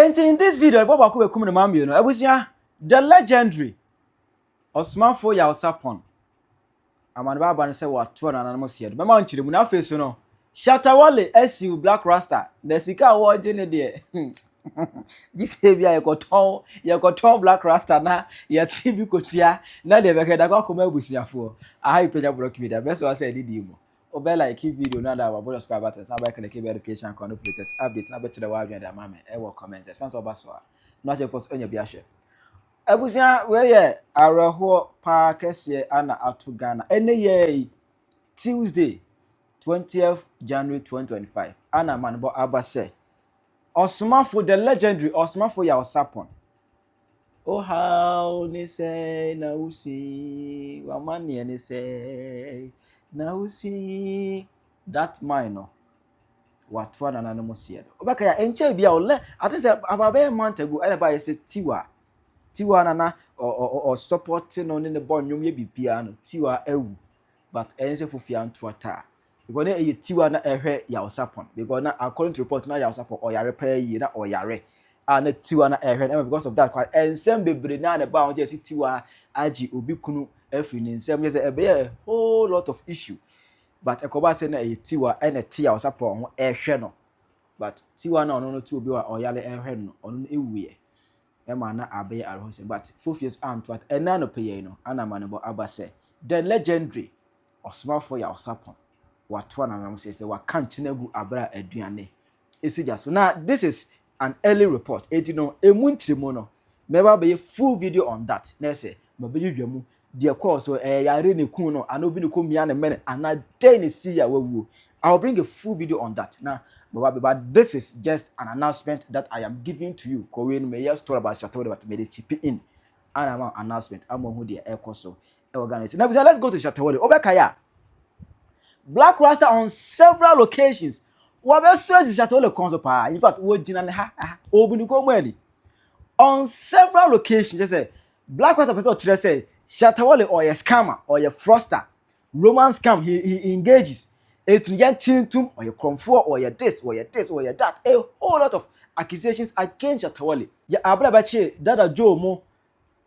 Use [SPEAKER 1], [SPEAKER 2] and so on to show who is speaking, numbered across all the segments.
[SPEAKER 1] And in this video, Boba Kube Kumina Mami, you know, I was the legendary Osmanfo Yaw Sarpong. I'm an Baba say what 2 anonymous here. My man chili, na face, you know. Shatta Wale, SU Blakk Rasta. The Sika war Jenny there. This heavy, I got tall, you got tall Blakk Rasta na, ya TV Kotia, na de Veka, I got come out with you for. I Penyah broke me the best I said, did you? Obey like keep video now that our bonus subscribers and back in the keep verification and latest updates. I bet you the wild and the mamma. I will comment. Sponsor Baswa. Not your first on your biashe. I was where our whole parkers here and out to Ghana. Any year Tuesday, 20th January 2025. Anna Manbo Abase. Osmanfo the legendary Osmanfo Yaw Sarpong. Oh how they say now see what money they say. Now see that minor. What for an anonymous here? Obaka enche bia ole. I think say about a month ago, everybody say Tiwa nana or supporting on in the born you be piano. Tiwa ewu, but enche for fianto ata. Because na Tiwa na ehwe Yaw Sarpong. Because na according to report na Yaw Sarpong or yare pay ye na or yare. And Tiwa na ehwe because of that quite and some bebre na na ba on just Tiwa aji obi kunu every nsem yes a whole lot of issue. But ekoba say na Tiwa and a Yaw Sarpong ehwe no. But Tiwa na ono no tu obi wa oyale ehwe no ono ewuye. Ema na abe arose but 4 years and what and na no pay no ana manebo abase the legendary Osmanfo Yaw Sarpong what one and say wa kanchina gu abra aduane esija so now this is an early report it no emuntrimo no never be a full video on that na say mabeyi dwamu de course so yare ne kun no anobi ne komia ne mene ana day ne see ya wawu. I'll bring a full video on that now, but this is just an announcement that I am giving to you. Korean may story about Shatta Wale, but made it chip in. And I'm an announcement. I'm on who the air so organized. Now let's go to Shatta Wale. Obekaya. Blakk Rasta on several occasions. What says is Shatta Wale comes up. In fact, on several occasions, they say Blakk Rasta person say Shatta Wale or a scammer or a fraudster, romance scam. He engages. Chintum or your comfort or your this or your that. A whole lot of accusations against Shatta Wale. Ya abra bache dada Joe mo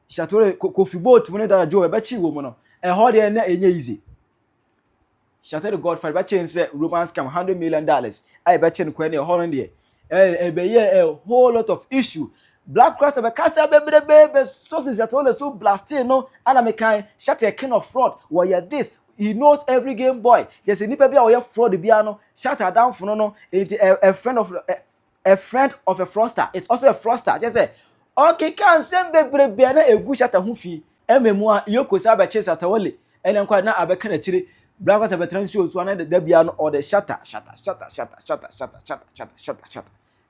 [SPEAKER 1] Shatta Wale kofi boat when dada Joe bache wo mo no. E ho de na enye easy. Shatta Wale Godfather bache say romance scam $100 million. I bache no kwene ho no de. E be ye a whole lot of issue. Blakk Rasta be kasa bebrebe so since Shatta Wale so blasting no ana me kan Shatta a king of fraud. What ya this he knows every game boy. Just a nipa bia or fraud biano. Shatta down for no. A friend of a fraudster. It's also a fraudster. Just say, okay, can send bebre na a good Shatta hufi. Ememua yoko sabe chase Shatta Wale. And I'm quite na abekana chiri. Blakk Rasta veteran shows one the biano or the Shatta.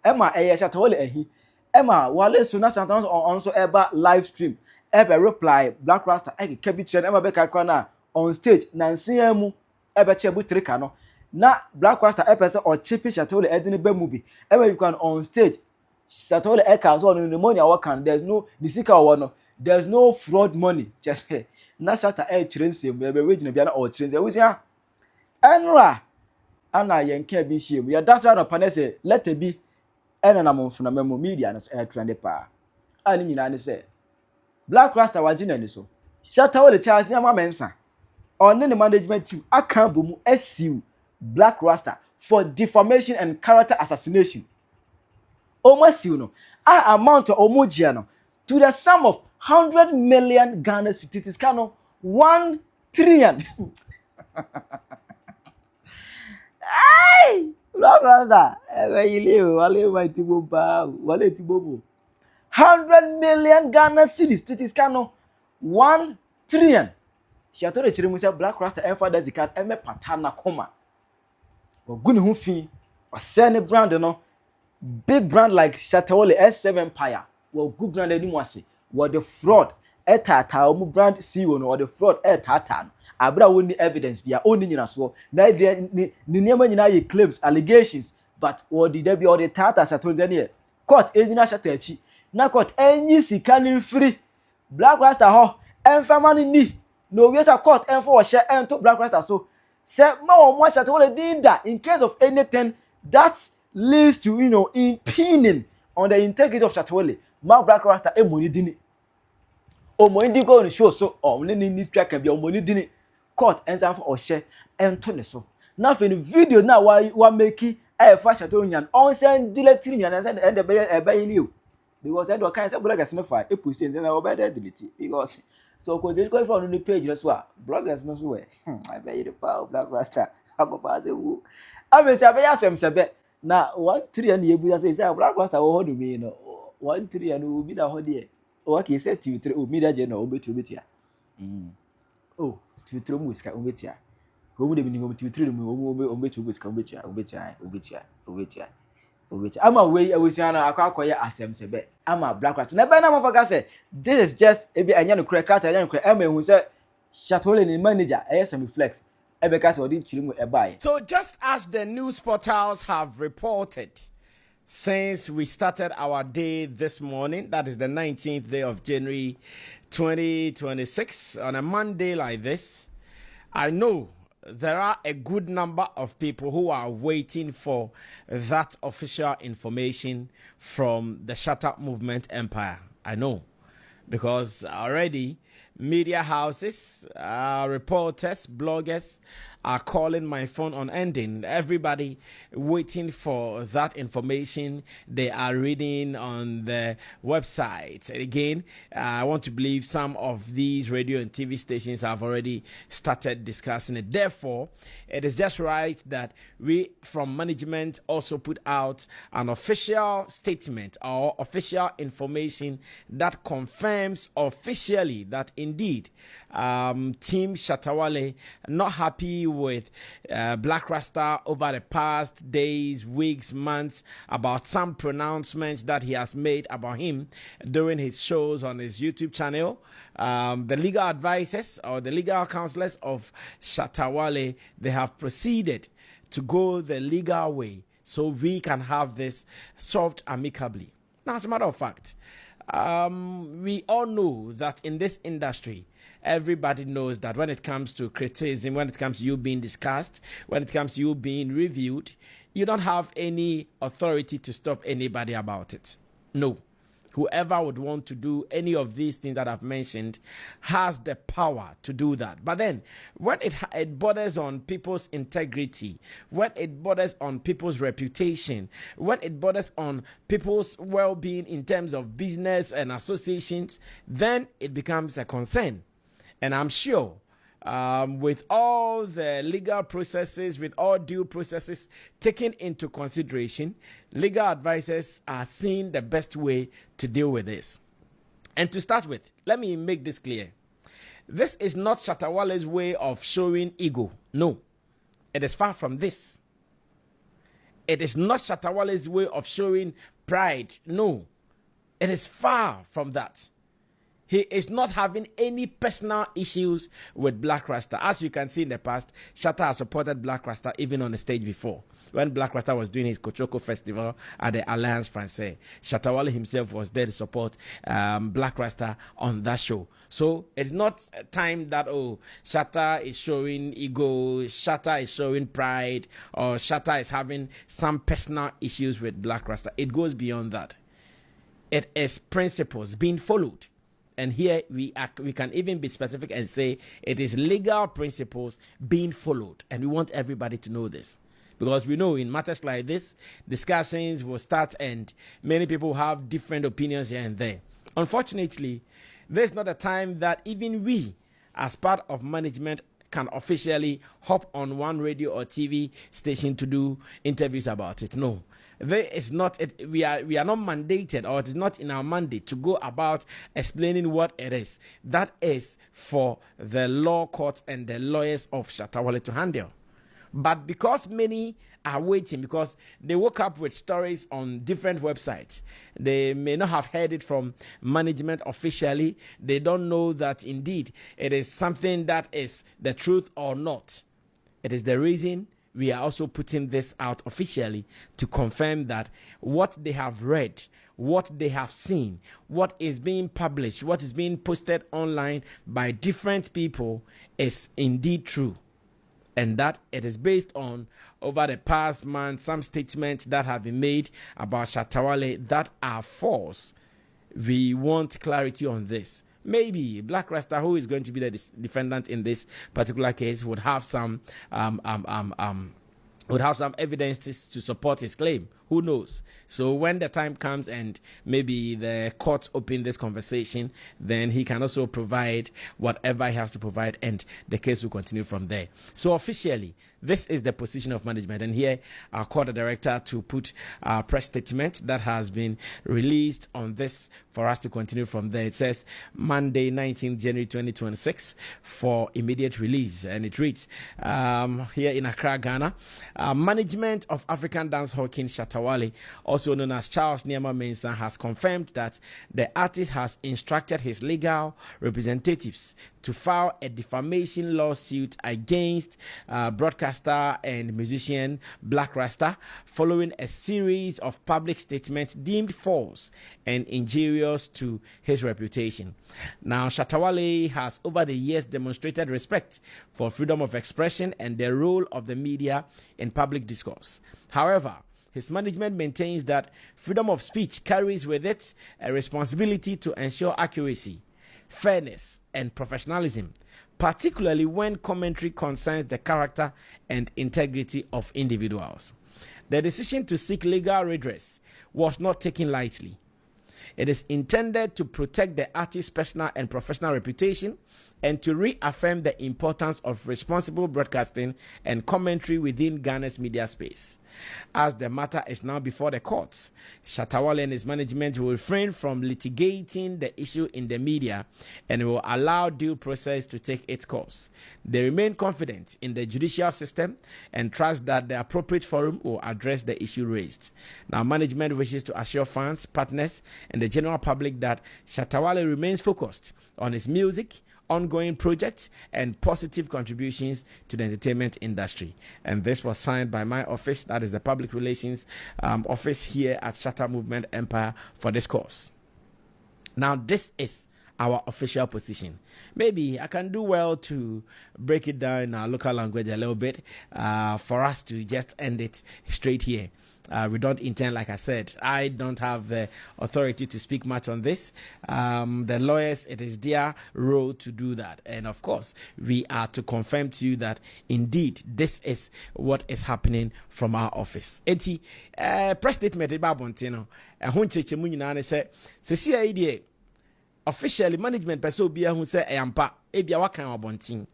[SPEAKER 1] Emma Shatta Wale ehi. Emma Wale sooner sometimes on also ever live stream. Ever reply Blakk Rasta eke kebi trend Emma beka kwana on stage nansia mu ebeche bu trika no na Blakk Rasta epese or chipi Shatta Wale edini be movie ebe you can on stage Shatta Wale eka so no pneumonia work there's no nisika or no there's no fraud money just na Shatta train sem ebe we gina bia na or train we say enra ana yenka bi hiem ya that's why no panese let it be ena na monfuna memo media no trend pa ani nyina ne say Blakk Rasta wagina ni so Shatta Wale charge nyama mensa on the management team akambomu SU Blakk Rasta for defamation and character assassination. Almost you know, I amount to omojiano to the sum of 100 million Ghana cedis, kano 1 trillion. Hey, Blakk Rasta, where you live? Wale my tiboba, wale tibobo. 100 million Ghana cedis, kano 1 trillion. Shatta Wale chiri musa Blakk Rasta enfa da zikat eme patana koma. Oguni hu fi, osene brand no. Big brand like Shatta Wale S7 Empire. Well, good brand any mwase. What the fraud etata omu brand CEO no or the fraud etata. Abra woni evidence bia oni nyina so. Na ni niema nyina ye claims, allegations, but what did there be all the tata Shatta Wale dey court enina Shatta echi. Na court enyi sika ni free. Blakk Rasta ho enfa mani ni. No, we are court and for share and to Blakk Rasta. So, say more Shatta Wale did that in case of anything that leads to impeding on the integrity of Shatta Wale. Ma Blakk Rasta e money dini. O money di go on show so o ni track and be o money dini. Court enter for Oshe ento ne so. Now for the video now wa make e fa Shatta Wale on send delete ni and send end be ni o. Because I don't kind say bloggers no fire e push and na obey delete because so ko dey go for on the page so bloggers no so we I be the power Blakk Rasta agofa say wo abesi abe yasem sebe na 1 na ebu say Blakk Rasta wo hodo me no 1 na obi da ho de o ka say 2 o media je no obetu ya oh 2 mu iska obetu ya ko mu de bi ni mo 2 mu obetu iska obetu ya ama we awusiana akwakoye asem sebe ama Blakk Rasta na be na mafaka say this is just ebi anya no crack anya no crack ama ehu say Shatta Wale ni manager some flex.
[SPEAKER 2] So just as the news portals have reported, since we started our day this morning, that is the 19th day of January 2026, on a Monday like this, I know there are a good number of people who are waiting for that official information from the Shut Up Movement empire. I know, because already media houses, reporters, bloggers are calling my phone on ending. Everybody waiting for that information they are reading on the website. Again, I want to believe some of these radio and TV stations have already started discussing it. Therefore, it is just right that we from management also put out an official statement or official information that confirms officially that indeed Team Shatta Wale not happy with Blakk Rasta over the past days, weeks, months about some pronouncements that he has made about him during his shows on his YouTube channel. The legal advisors or the legal counselors of Shatta Wale, they have proceeded to go the legal way so we can have this solved amicably. Now, as a matter of fact, we all know that in this industry, everybody knows that when it comes to criticism, when it comes to you being discussed, when it comes to you being reviewed, you don't have any authority to stop anybody about it. No. Whoever would want to do any of these things that I've mentioned has the power to do that. But then, when it borders on people's integrity, when it borders on people's reputation, when it borders on people's well-being in terms of business and associations, then it becomes a concern. And I'm sure with all the legal processes, with all due processes taken into consideration, legal advisors are seeing the best way to deal with this. And to start with, let me make this clear. This is not Shatta Wale's way of showing ego. No, it is far from this. It is not Shatta Wale's way of showing pride. No, it is far from that. He is not having any personal issues with Blakk Rasta. As you can see in the past, Shatta has supported Blakk Rasta even on the stage before. When Blakk Rasta was doing his Kochoko festival at the Alliance Française, Shatta Wale himself was there to support Blakk Rasta on that show. So it's not a time that, oh, Shatta is showing ego, Shatta is showing pride, or Shatta is having some personal issues with Blakk Rasta. It goes beyond that. It is principles being followed. And here we can even be specific and say it is legal principles being followed. And we want everybody to know this. Because we know in matters like this, discussions will start and many people have different opinions here and there. Unfortunately, this is not a time that even we, as part of management, can officially hop on one radio or TV station to do interviews about it. No. There is not we are not mandated, or it is not in our mandate to go about explaining what it is. That is for the law courts and the lawyers of Shatta Wale to handle. But because many are waiting, because they woke up with stories on different websites, they may not have heard it from management officially. They don't know that indeed it is something that is the truth or not. It is the reason we are also putting this out officially to confirm that what they have read, what they have seen, what is being published, what is being posted online by different people is indeed true. And that it is based on over the past month, some statements that have been made about Shatta Wale that are false. We want clarity on this. Maybe Blakk Rasta, who is going to be the defendant in this particular case, would have some evidence to support his claim. Who knows? So when the time comes and maybe the courts open this conversation, then he can also provide whatever he has to provide, and the case will continue from there. So officially, this is the position of management. And here I'll call the director to put a press statement that has been released on this for us to continue from there. It says Monday, 19th January 2026 for immediate release. And it reads, here in Accra, Ghana, management of African dancehall king Shatta Wale, also known as Charles Niema Mensah, has confirmed that the artist has instructed his legal representatives to file a defamation lawsuit against broadcaster and musician Blakk Rasta following a series of public statements deemed false and injurious to his reputation. Now, Shatta Wale has over the years demonstrated respect for freedom of expression and the role of the media in public discourse. However, his management maintains that freedom of speech carries with it a responsibility to ensure accuracy, fairness, and professionalism, particularly when commentary concerns the character and integrity of individuals. The decision to seek legal redress was not taken lightly. It is intended to protect the artist's personal and professional reputation and to reaffirm the importance of responsible broadcasting and commentary within Ghana's media space. As the matter is now before the courts, Shatta Wale and his management will refrain from litigating the issue in the media and will allow due process to take its course. They remain confident in the judicial system and trust that the appropriate forum will address the issue raised. Now, management wishes to assure fans, partners, and the general public that Shatta Wale remains focused on his music, ongoing projects, and positive contributions to the entertainment industry. And this was signed by my office, that is the public relations office here at Shatta Movement Empire, for this course. Now, this is our official position. Maybe I can do well to break it down in our local language a little bit for us to just end it straight here. We don't intend, like I said, I don't have the authority to speak much on this. The lawyers, it is their role to do that. And of course, we are to confirm to you that indeed this is what is happening from our office. Enti, press statement about Bontino. Officially, management person bia hu say eyampa ebia wakan obontin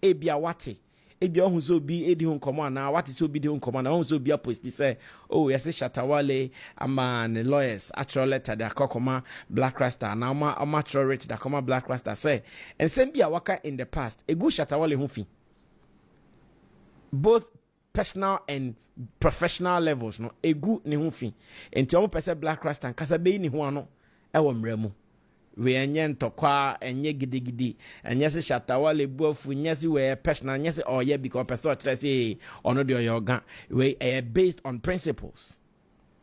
[SPEAKER 2] ebia wate ebia hu so bi edi hu komo na wate so bi di hu komo na hu so bia post say oh yes Shatta Wale ama ne lawyers actual letter da kokoma Blakk Rasta na ama actual rate da koma Blakk Rasta say and same bia waka in the past egu Shatta Wale hu fi both personal and professional levels no egu ne hu fi enti omo pese Blakk Rasta kasa be ni hu ano e wo mremu we enye ntokwa enye gidigidi enye se Shatta Wale buafu enye se we personal enye se oye because person o tire say ono de oyoga we based on principles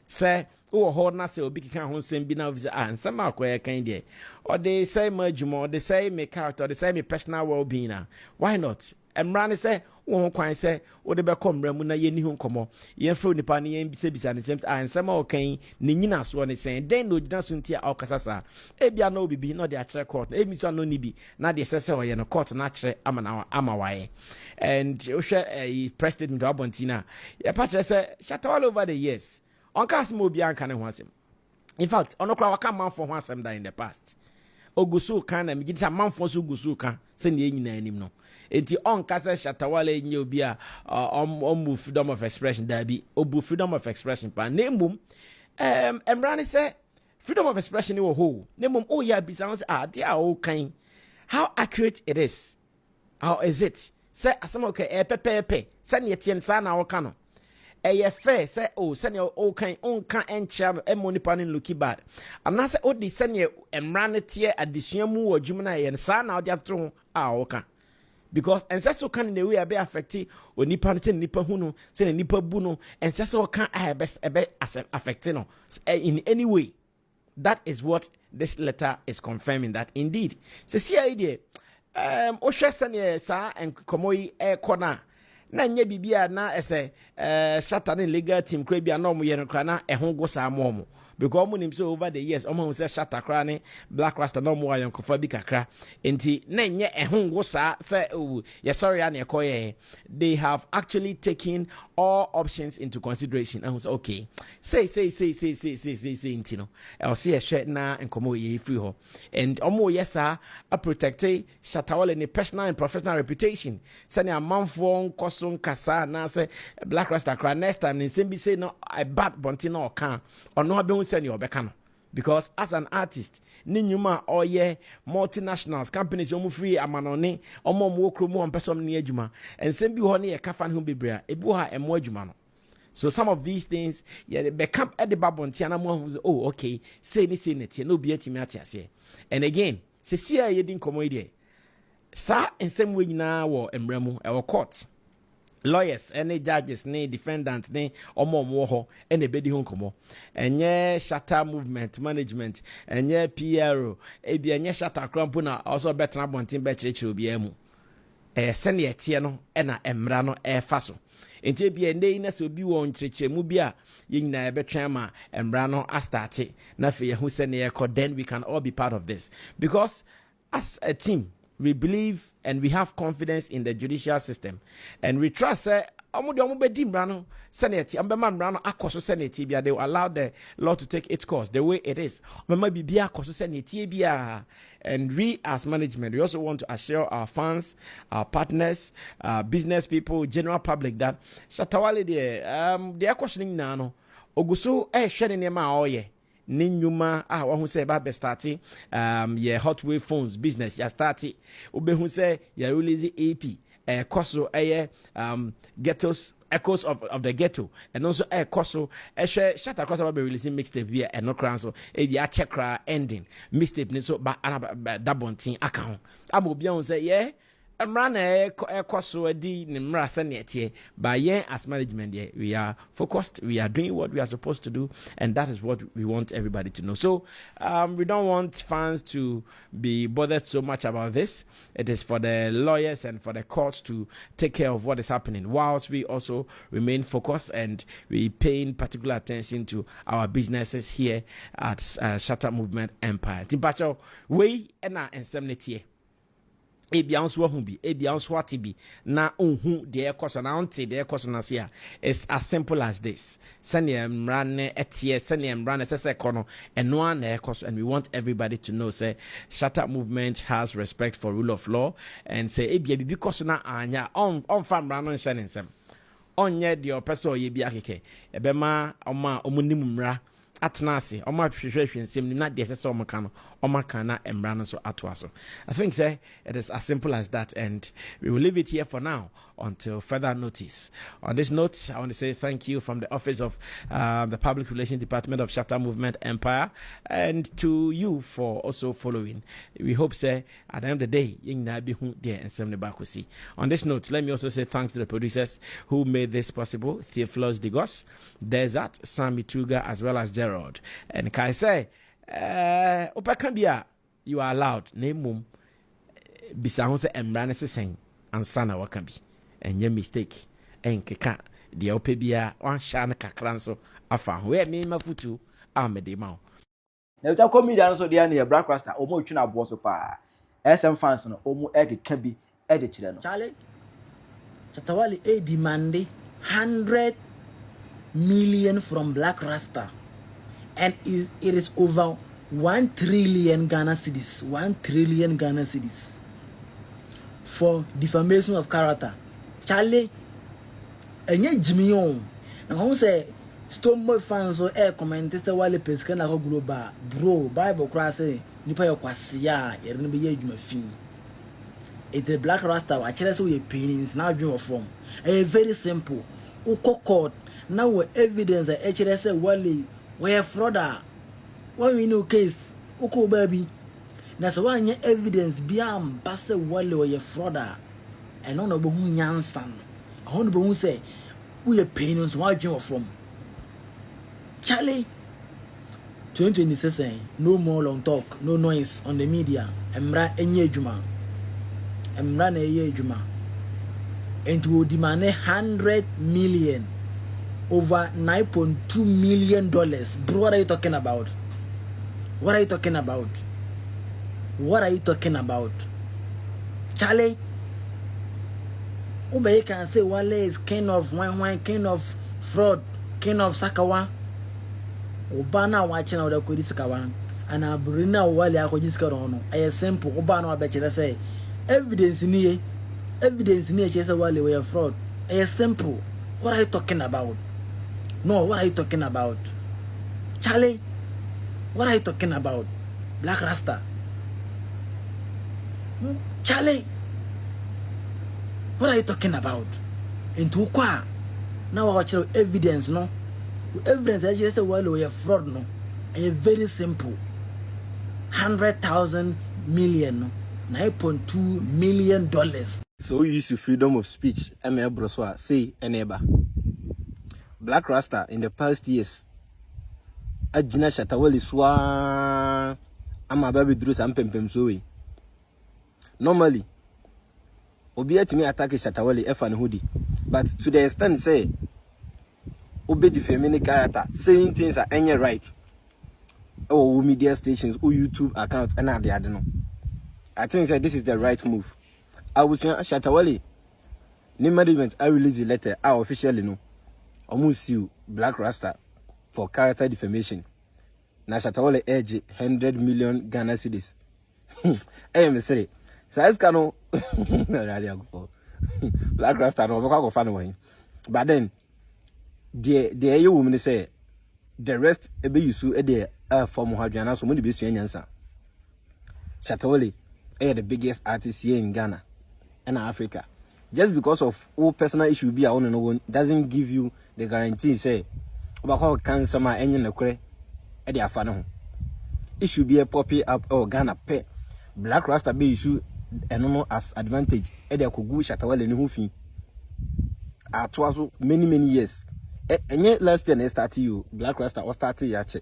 [SPEAKER 2] say o ho na say obi kika ho nsem bi na office nsem akoya kan de or they say my adwuma or they say me character or they say me personal well-being na why not emrane say wo kwan say wo de be komramu na ye ni hu nkomo ye fro nipa ne ye bisa ne nsem a okan ne nyina so ne sen den no gyina so ntia okasasa e bia na obibi no de a kire court e mi so no ni bi na de sese o ye no court na kire ama wae and o hwe president Abontina ye patre say Shatta Wale over the years on cast mo bia anka ne ho asem. In fact onokra waka manfo ho asem that in the past ogusu kan na mi gita manfo so ogusu kan se ne nyina anim no enti on kasa Shatta Wale nye obi a on freedom of expression da bi obu freedom of expression pa na emum emrane say freedom of expression wo ho na emum o ya bi say they are all kind how accurate it is, how is it say asem okay pepepe say ne tie nsa na wo ka no eye fair say oh say ne o kan on kan encha no emoni panin looky bad ana say o di say ne emrane tie adesua mu wo dwum na ye nsa na wo dia tro a wo ka because and so can in the way be affected when nipa nipa hu no say nipa bu no and so can affected no in any way. That is what this letter is confirming, that indeed say see idea o hwese ne sa en komoyi e kona na nye bibia na ese Shatta ne legal team kra bia na omo ye no kra na ehon go sa mo because omo nim so over the years omo say Shatta kra ne Blakk Rasta no mo ayon kofa bi kakra enti na nye ehon go sa say oh yeah sorry an ekoye they have actually taken all options into consideration and was okay say enti no I see a share na enkomo ye free ho and omo yes a protect Shatta Wale ne personal and professional reputation say na manfo nkoso nkasa na say Blakk Rasta kra next time ne nsem bi say no I bad bonti na oka ono abehun say ne obeka no because as an artist ni nyuma oye multinationals companies omu free amanone omo okro mu ampesom ne adwuma ensem bi ho ne ye kafa ne ho bebrea ebu ha emo adwuma no. So some of these things yeah they come at the babonti na mo oh okay say ne tie no bi atimi atiase and again se sia ye din komo ide sa ensem we nyina wo emramu e wo court lawyers any judges ne defendants ne omo ho ene bedi ho komo enye Shatta movement management enye PRO ebi enye Shatta krampo na also betra bontin be chirechire obi amu sene etie no ena emra no fa so enti bia ndey na so bi won chirechire mu bia ye nyina ebetwen ma emra no astarte na fe ye hu sene ye ko then we can all be part of this because as a team we believe and we have confidence in the judicial system and we trust omo bedi mrano senate ambema mrano akoso senate bia they will allow the law to take its course the way it is mama bibia akoso senate bia and we as management we also want to assure our fans our partners business people general public that Shatta Wale the questioning na no oguso hwede ne ma oye ni nyuma wahu say ba be start ye hot wave phones business ya start obehu say ya release AP koso ghettos echoes of the ghetto and also koso Shatta Wale be releasing mixtape via and no crown so ya check ending mixtape ni so ba dabontin account amobia say yeah Mrana ekoso adi ni mra senetie by yen as management there we are focused, we are doing what we are supposed to do, and that is what we want everybody to know. So we don't want fans to be bothered so much about this. It is for the lawyers and for the courts to take care of what is happening, whilst we also remain focused and we paying particular attention to our businesses here at Shatta Movement Empire. Timpacho we ena ensemnetie ebianso hu bi ebianso ati bi na unhu de ekoso na onti de ekoso na sia. It's as simple as this. Sene mrane etie sene mrane sese kono eno na ekoso, and we want everybody to know say Shatta Movement has respect for rule of law and say ebia bibi koso na anya on fa mrano nhyɛ ne nsɛm onye de opeso ye bi akeke ebema oma omunim mra atnase oma hwehwehwe nsɛm nim na de sese omka no omaka na emra no so atoa so. I think say it is as simple as that, and we will leave it here for now until further notice. On this note, I want to say thank you from the office of the Public Relations Department of Shatta Movement Empire, and to you for also following. We hope say at the end of the day ying na bi hu there and some bakosi. On this note, let me also say thanks to the producers who made this possible: Theophilus Digos, Desert, Sammy Tuga, as well as Gerald. And can I say Opakambia, you are allowed name mum bisa ho se emra ne sesen ansa na wakambi enye mistake enkeka de opebia wan sha na kakran so afa ho e me mafutu amede ma
[SPEAKER 1] na uta comedian so dia na Blakk Rasta omo twi na abo so pa SM fans no omo ekeka bi e de kire no
[SPEAKER 3] Charlie Shatta Wale demand 100 million from Blakk Rasta, and it is over 1 trillion Ghana cedis, 1 trillion Ghana cedis for defamation of character. Charlie, enye Jimmy on. Na who say Stoneboy fans so comment say Wale pesika na global bro Bible cry say nipa yo kwase ya yere no be ye adwuma fi. It the Blakk Rasta wa kire say we paintings now dream from. Very simple. Uko court now we evidence that kire say Wale we frauder. When we know case uko baby na so wanye evidence bia mbase Wale we frauder and no bo hu nyansa no ho no bo hu say we paintings wa dream from. Charlie 2026 no more long talk, no noise on the media. Emra enye adwuma. Emra na enye adwuma. and will demand $100 million, over $9.2 million. Bro, what are you talking about? What are you talking about? What are you talking about? Charlie, Ube can say Wale is king of wine, king of fraud, king of Sakawa. Obana watching out the Kodisakawa, and I bring out Wale Akodiskarono. I simple Obana betcha say evidence in here, Chesa Wale were fraud. I simple. What are you talking about? No, what are you talking about? Charlie, what are you talking about? Blakk Rasta. Charlie, what are you talking about? Into kwa now I watch evidence, no? Evidence that just while we are fraud, no? A very simple 100,000 million, $9.2 million.
[SPEAKER 4] So we use freedom of speech, ML Broswa, say a neighbor. Blakk Rasta in the past years, Ajina Shatta Wale swa ama baby Drus and Pempem Zoe. Normally, Obi to me attack Shatta Wale F and hoodie, but to the extent say Obi the feminine character saying things are any right. Oh, media stations, YouTube accounts, and I don't know. I think that this is the right move. I was saying Shatta Wale. New management I release the letter. I officially know. Almost sue Blakk Rasta for character defamation. Na Shatta Wale edge 100 million Ghana cedis. I am sorry. Size cano. Blakk Rasta no go fan away. But then the woman say the rest ebe yusu e de form hadwana so mo de besu anyansa. Shatta Wale the biggest artist here in Ghana and Africa. Just because of all personal issue be on no doesn't give you the guarantee say about cancer ma enye nakure e de afa no. It should be a poppy up or Ghana pay. Blakk Rasta be issue eno as advantage e de kogu Shatta Wale ni hofi. Atwaso many years. Enye last year na start you Blakk Rasta was started ya che.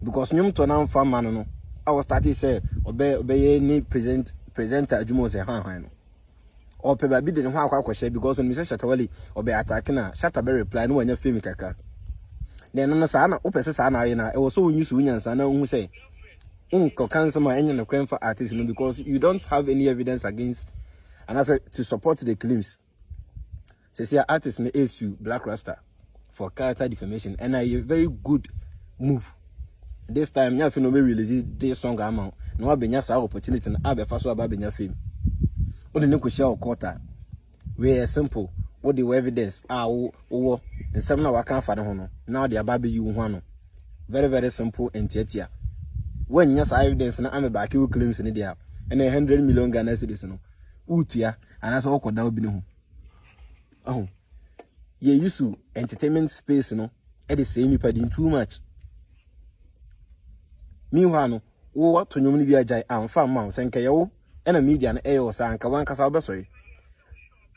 [SPEAKER 4] Because nyum to na mfa man no I was started say obey ni presenter adwuma say han no. Or peba bi de ne ho akwa share because when Mr. Shatta Wale obey attack na Shatta be reply no wanya film kakra. Then no sa na opese sa na na e wo so onyu so nyansa na hu say unko cancer ma enya no crime for artists no because you don't have any evidence against and as to support the claims. Say artist na issue Blakk Rasta for character defamation and a very good move. This time nya fi no be release this song amount no abenya sa opportunity na abefa so abenya fame. Only ne ko share quarter. We are simple. What the evidence wo nsem na waka fa ne ho no. Now the ababe you ho no. Very simple and tietia. When nya sa evidence na ame back you claims ne dia. And 100 million Ghana cedis no. Utua and as okoda obi ne ho. Oh. Ye used to entertainment space no. E the same you paid too much. Meanwhile no. Wo to nyom ni bi ajai amfa ma senka ye wo ena media na eyo sa anka wan kasa obesori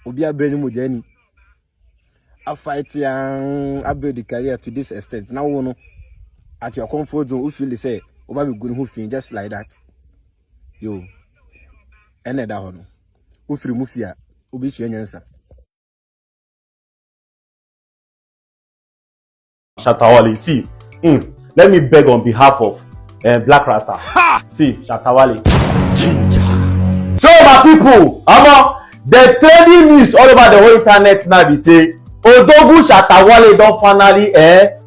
[SPEAKER 4] obi abrani mojani a fight yan abuild the career to this extent now wo no at your comfort zone you feel say oba be good who feel just like that yo ene da ho no wo firi mu fia obi su anyansa.
[SPEAKER 5] Shatta Wale, see, let me beg on behalf of Blakk Rasta. See, Shatta Wale. So my people, the trending news all over the whole internet now be say Odogu Shatta Wale don finally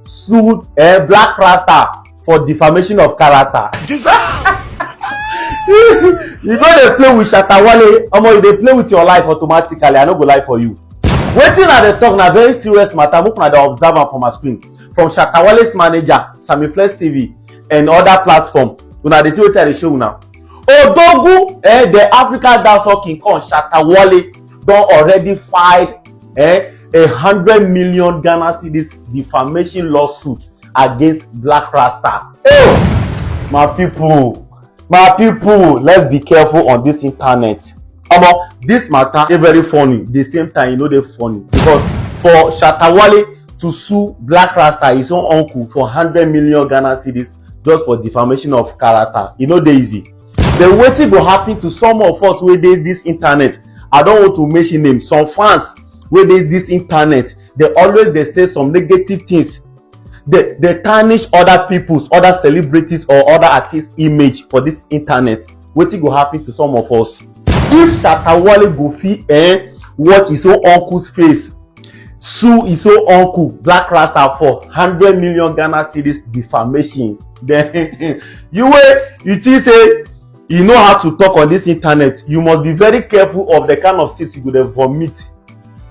[SPEAKER 5] sued Blakk Rasta for defamation of character. You know they play with Shatta Wale, you they play with your life automatically. I no go lie for you. Waiting at the talk na very serious matter. Look at the observer from my screen. From Shatta Wale's manager, Sammy Flex TV, and other platform. Una dey see wetin I dey show now. Odogu, the African dancehall king on Shatta Wale don already filed 100 million Ghana cedis defamation lawsuit against Blakk Rasta. Oh, my people, let's be careful on this internet. This matter is very funny. The same time, you know they're funny because for Shatta Wale to sue Blakk Rasta, his own uncle, for 100 million Ghana cedis just for defamation of character, you know they easy. The waiting will happen to some of us who did this internet. I don't want to mention names. Some fans where this internet, they say some negative things. They tarnish other people's, other celebrities or other artists' image for this internet. Wetin go happen to some of us? If Shatta Wale go fit watch his own uncle's face, sue his own uncle Blakk Rasta for 100 million Ghana cedis defamation, then you think say you know how to talk on this internet, you must be very careful of the kind of things you go dey vomit.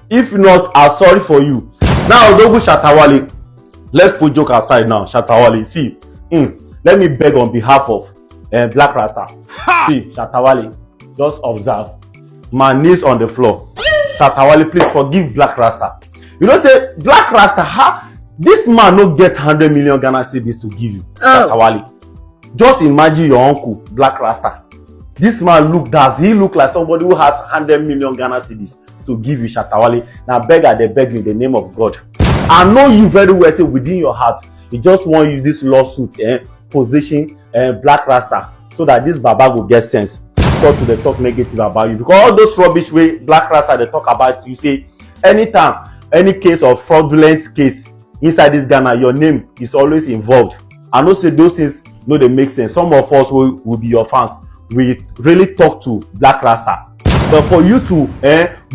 [SPEAKER 5] If not, I'm sorry for you. Now don't go Shatta Wale. Let's put joke aside now. Shatta Wale, see, let me beg on behalf of Blakk Rasta. See, Shatta Wale, just observe. My knees on the floor. Shatta Wale, please forgive Blakk Rasta. You know, say Blakk Rasta, this man no get 100 million Ghana cedis to give you. Shatta Wale. Just imagine your uncle, Blakk Rasta. This man he look like somebody who has 100 million Ghana cedis to give you, Shatta Wale. Now beg you in the name of God. I know you very well, say within your heart, you just want to use this lawsuit position Blakk Rasta so that this Baba will get sense. Start to talk negative about you, because all those rubbish way Blakk Rasta they talk about you, say anytime any case of fraudulent case inside this Ghana, your name is always involved. I know say those things no they make sense. Some of us will be your fans. We really talk to Blakk Rasta, but for you to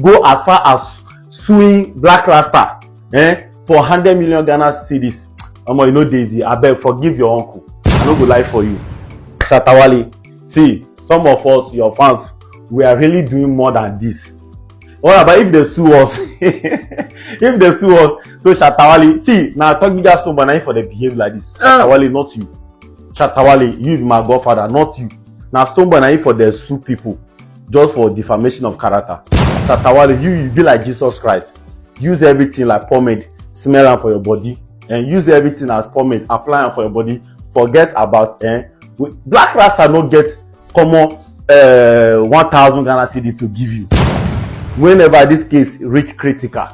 [SPEAKER 5] go as far as suing Blakk Rasta for 100 million Ghana cedis, you know Daisy, I beg forgive your uncle. I no go lie for you. Shatta Wale, see, some of us, your fans, we are really doing more than this. What about if they sue us? If they sue us, so Shatta Wale, see, now talking just somebody for the behavior like this. Shatta Wale, not you. Shatta Wale, you be my godfather, not you. Now Stonebana for the sue people just for defamation of character. Shatta Wale, you be like Jesus Christ. Use everything like pomade, smell them for your body, and use everything as pomade, apply them for your body. Forget about Blakk Rasta no get common 1,000 Ghana cedis to give you. Whenever this case reach critical,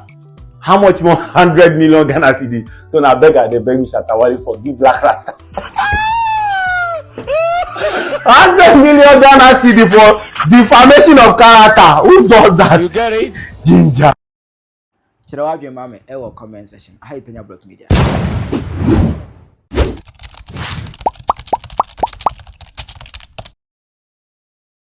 [SPEAKER 5] how much more 100 million Ghana cedis? So now beg you Shatta Wale forgive Blakk Rasta. 100 million Ghana cedis for defamation of character. Who does that?
[SPEAKER 2] You get it?
[SPEAKER 5] Ginger.
[SPEAKER 1] Chirawa Mame, comment section. Hi, Penyah Block Media.